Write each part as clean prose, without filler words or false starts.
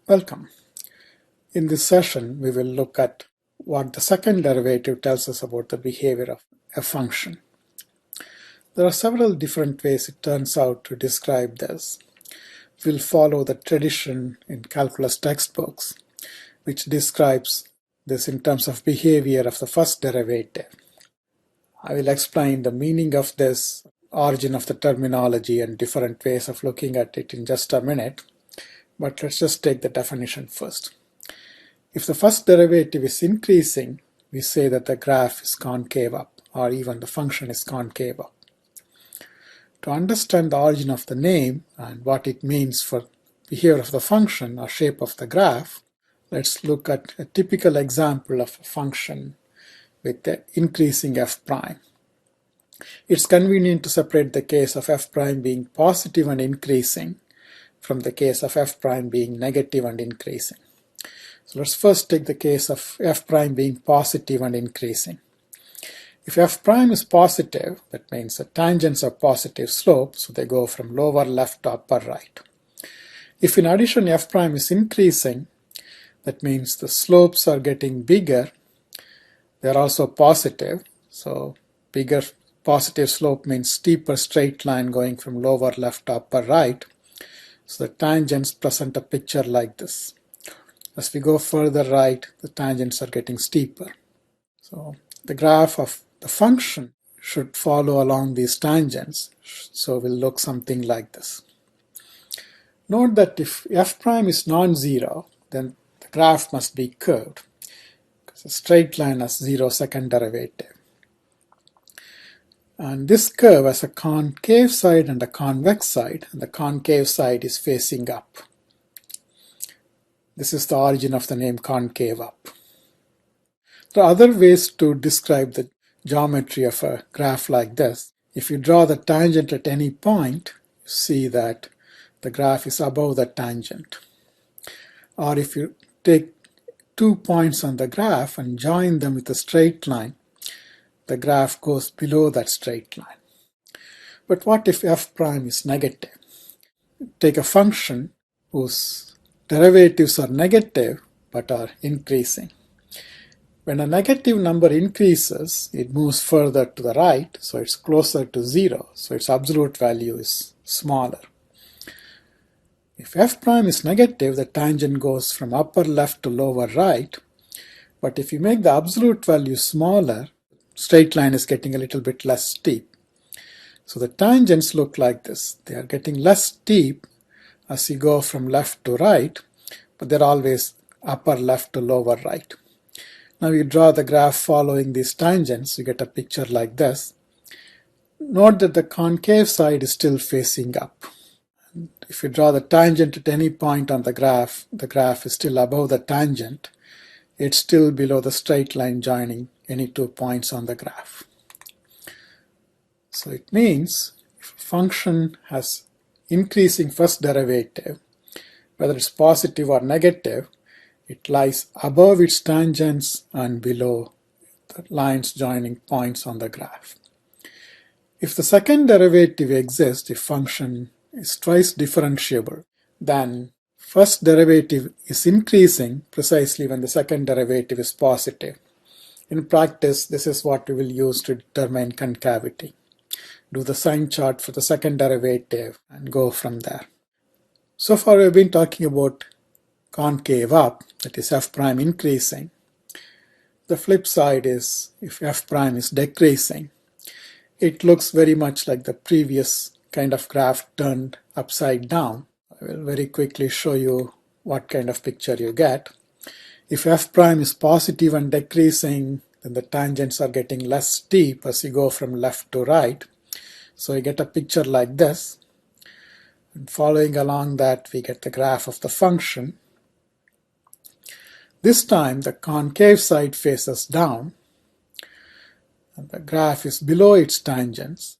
Welcome. In this session, we will look at what the second derivative tells us about the behavior of a function. There are several different ways it turns out to describe this. We'll follow the tradition in calculus textbooks, which describes this in terms of behavior of the first derivative. I will explain the meaning of this, origin of the terminology, and different ways of looking at it in just a minute. But let's just take the definition first. If the first derivative is increasing, we say that the graph is concave up, or even the function is concave up. To understand the origin of the name and what it means for behavior of the function or shape of the graph, let's look at a typical example of a function with the increasing f prime. It's convenient to separate the case of f prime being positive and increasing from the case of f prime being negative and increasing. So let's first take the case of f prime being positive and increasing. If f prime is positive, that means the tangents are positive slope, so they go from lower left to upper right. If in addition f prime is increasing, that means the slopes are getting bigger. They're also positive, so bigger positive slope means steeper straight line going from lower left to upper right. So the tangents present a picture like this. As we go further right, the tangents are getting steeper. So the graph of the function should follow along these tangents, so will look something like this. Note that if f prime is non-zero, then the graph must be curved, because a straight line has zero second derivative. And this curve has a concave side and a convex side, and the concave side is facing up. This is the origin of the name concave up. There are other ways to describe the geometry of a graph like this. If you draw the tangent at any point, you see that the graph is above the tangent. Or if you take 2 points on the graph and join them with a straight line, the graph goes below that straight line. But what if f prime is negative? Take a function whose derivatives are negative but are increasing. When a negative number increases, it moves further to the right, so it's closer to 0, so its absolute value is smaller. If f prime is negative, the tangent goes from upper left to lower right, but if you make the absolute value smaller, straight line is getting a little bit less steep. So the tangents look like this. They are getting less steep as you go from left to right, but they're always upper left to lower right. Now you draw the graph following these tangents, you get a picture like this. Note that the concave side is still facing up. If you draw the tangent at any point on the graph is still above the tangent. It's still below the straight line joining any 2 points on the graph. So it means if a function has increasing first derivative, whether it's positive or negative, it lies above its tangents and below the lines joining points on the graph. If the second derivative exists, if function is twice differentiable, then first derivative is increasing precisely when the second derivative is positive. In practice, this is what we will use to determine concavity. Do the sign chart for the second derivative and go from there. So far we've been talking about concave up, that is f prime increasing. The flip side is if f prime is decreasing. It looks very much like the previous kind of graph turned upside down. I will very quickly show you what kind of picture you get. If f prime is positive and decreasing, then the tangents are getting less steep as you go from left to right. So you get a picture like this. And following along that, we get the graph of the function. This time the concave side faces down, and the graph is below its tangents,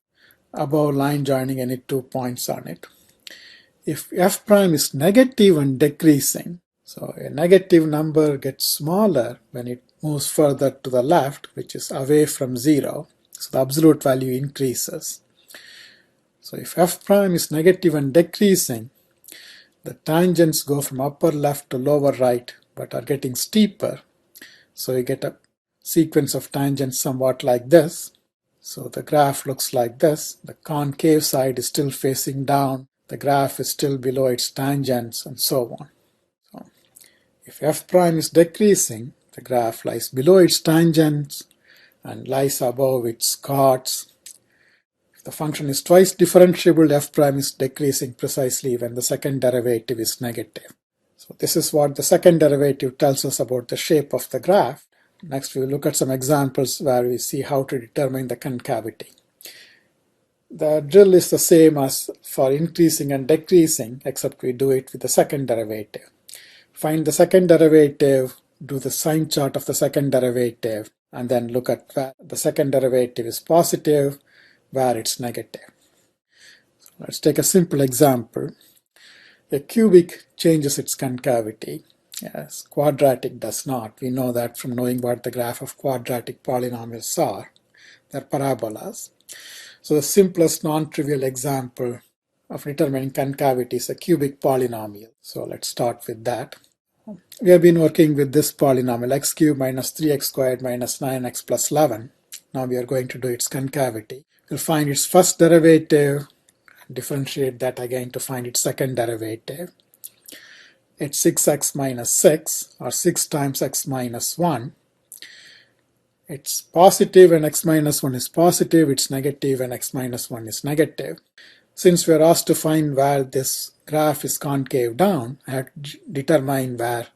above line joining any 2 points on it. If f prime is negative and decreasing, so a negative number gets smaller when it moves further to the left, which is away from 0, so the absolute value increases. So if f prime is negative and decreasing, The tangents go from upper left to lower right but are getting steeper. So you get a sequence of tangents somewhat like this. So the graph looks like this. The concave side is still facing down. The graph is still below its tangents and so on. So if f prime is decreasing, the graph lies below its tangents and lies above its chords. If the function is twice differentiable, f prime is decreasing precisely when the second derivative is negative. So this is what the second derivative tells us about the shape of the graph. Next, we will look at some examples where we see how to determine the concavity. The drill is the same as for increasing and decreasing, except we do it with the second derivative. Find the second derivative, do the sign chart of the second derivative, and then look at where the second derivative is positive, where it's negative. So let's take a simple example. A cubic changes its concavity. Yes, quadratic does not. We know that from knowing what the graph of quadratic polynomials are. They're parabolas. So the simplest non-trivial example of determining concavity is a cubic polynomial. So let's start with that. We have been working with this polynomial x cubed minus 3x squared minus 9x plus 11. Now we are going to do its concavity. We'll find its first derivative, differentiate that again to find its second derivative. It's 6x minus 6, or 6 times x minus 1. It's positive when x minus 1 is positive, it's negative when x minus 1 is negative. Since we are asked to find where this graph is concave down, I have to determine where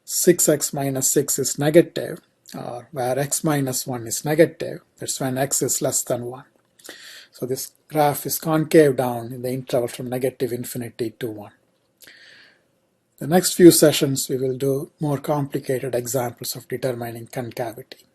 6x minus 6 is negative, or where x minus 1 is negative. That's when x is less than 1. So this graph is concave down in the interval from negative infinity to 1. The next few sessions we will do more complicated examples of determining concavity.